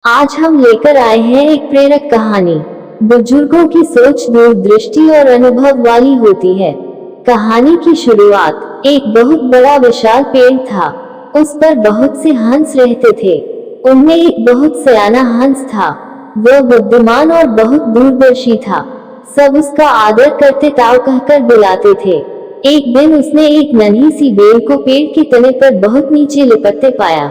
आज हम लेकर आए हैं एक प्रेरक कहानी। बुजुर्गों की सोच दूरदृष्टि और अनुभव वाली होती है। कहानी की शुरुआत, एक बहुत बड़ा विशाल पेड़ था। उस पर बहुत से हंस रहते थे। उनमें एक बहुत सयाना हंस था। वह बुद्धिमान और बहुत दूरदर्शी था। सब उसका आदर करते ताऊ कहकर बुलाते थे। एक दिन उसने एक नन्ही सी बेल को पेड़ के तने पर बहुत नीचे लिपटते पाया।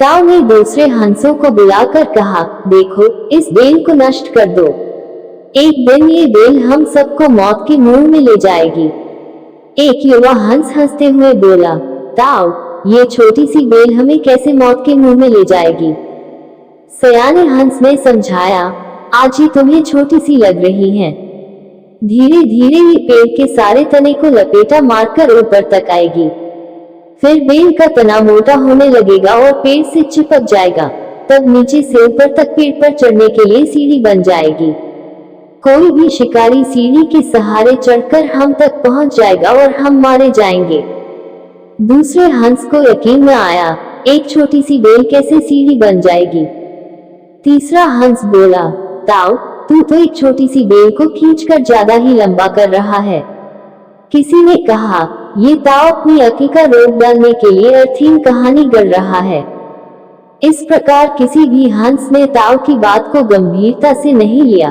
ताऊ ने दूसरे हंसों को बुलाकर कहा, देखो, इस बेल को नष्ट कर दो। एक दिन ये बेल हम सबको मौत के मुंह में ले जाएगी। एक युवा हंस हंसते हुए बोला, ताऊ, ये छोटी सी बेल हमें कैसे मौत के मुंह में ले जाएगी? सयाने हंस ने समझाया, आज ही तुम्हें छोटी सी लग रही है। धीरे धीरे ये पेड़ के सारे तने को लपेटा मारकर ऊपर तक आएगी। फिर बेल का तना मोटा होने लगेगा और पेड़ से चिपक जाएगा। तब नीचे से ऊपर तक पेड़ पर चढ़ने के लिए सीढ़ी बन जाएगी। कोई भी शिकारी सीढ़ी के सहारे चढ़कर हम तक पहुंच जाएगा और हम मारे जाएंगे। दूसरे हंस को यकीन न आया, एक छोटी सी बेल कैसे सीढ़ी बन जाएगी? तीसरा हंस बोला, ताऊ, तू तो एक छोटी सी बेल को खींचकर ज्यादा ही लंबा कर रहा है। किसी ने कहा, ये ताऊ अपनी अकी का रोग डालने के लिए अर्थहीन कहानी गढ़ रहा है। इस प्रकार किसी भी हंस ने ताऊ की बात को गंभीरता से नहीं लिया।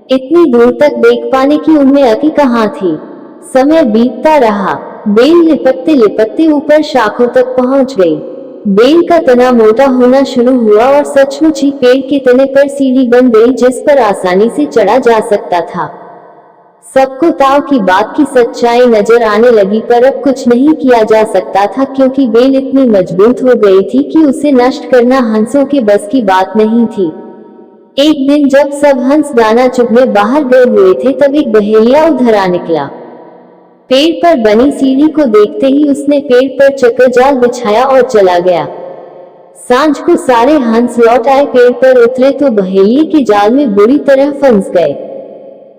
इतनी दूर तक देख पाने की उनमें अकी कहाँ थी। समय बीतता रहा। बेल लिपटते लिपटते ऊपर शाखों तक पहुंच गई। बेल का तना मोटा होना शुरू हुआ और सचमुच ही पेड़ के तने पर सीढ़ी बन गई जिस पर आसानी से चढ़ा जा सकता था। सबको ताऊ की बात की सच्चाई नजर आने लगी, पर अब कुछ नहीं किया जा सकता था क्योंकि बेल इतनी मजबूत हो गई थी कि उसे नष्ट करना हंसों के बस की बात नहीं थी। एक दिन जब सब हंस दाना चुगने बाहर गए हुए थे तब एक बहेलिया उधर आ निकला। पेड़ पर बनी सीढ़ी को देखते ही उसने पेड़ पर चक्कर जाल बिछाया और चला गया। सांझ को सारे हंस लौट आए। पेड़ पर उतरे तो बहेलिये के जाल में बुरी तरह फंस गए।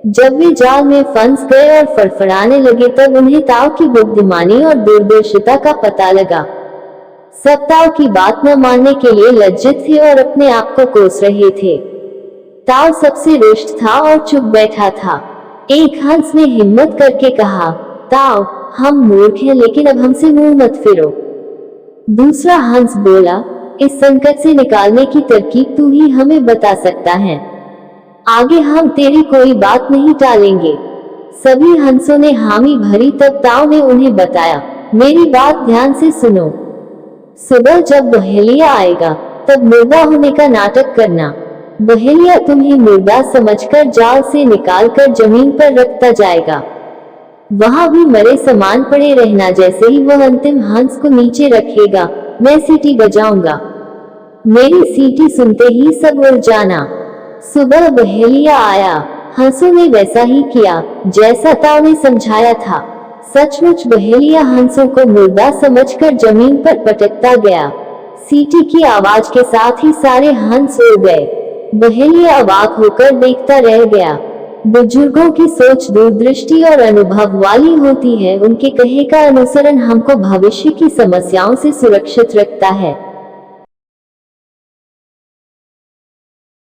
जब वे जाल में फंस गए और फड़फड़ाने लगे तब उन्हें ताऊ की बुद्धिमानी और दूरदर्शिता का पता लगा। सब ताऊ की बात न मानने के लिए लज्जित थे और अपने आप को कोस रहे थे। ताऊ सबसे रुष्ट था और चुप बैठा था। एक हंस ने हिम्मत करके कहा, ताऊ, हम मूर्ख हैं लेकिन अब हमसे मुंह मत फिरो। दूसरा हंस बोला, इस संकट से निकालने की तरकीब तू ही हमें बता सकता है। आगे हम तेरी कोई बात नहीं टालेंगे। सभी हंसों ने हामी भरी। तब ताऊ ने उन्हें बताया, मेरी बात ध्यान से सुनो। सुबह जब बहेलिया आएगा तब मुर्दा होने का नाटक करना। बहेलिया तुम्हें मुर्दा समझकर जाल से निकालकर जमीन पर रखता जाएगा। वहां भी मरे समान पड़े रहना। जैसे ही वह अंतिम हंस को नीचे रखेगा, मैं सीटी बजाऊंगा। मेरी सीटी सुनते ही सब उड़ जाना। सुबह बहेलिया आया। हंसों ने वैसा ही किया जैसा ताऊ ने समझाया था। सचमुच बहेलिया हंसों को मुर्दा समझकर जमीन पर पटकता गया। सीटी की आवाज के साथ ही सारे हंस उड़ गए। बहेलिया अवाक होकर देखता रह गया। बुजुर्गों की सोच दूरदृष्टि और अनुभव वाली होती है। उनके कहे का अनुसरण हमको भविष्य की समस्याओं से सुरक्षित रखता है।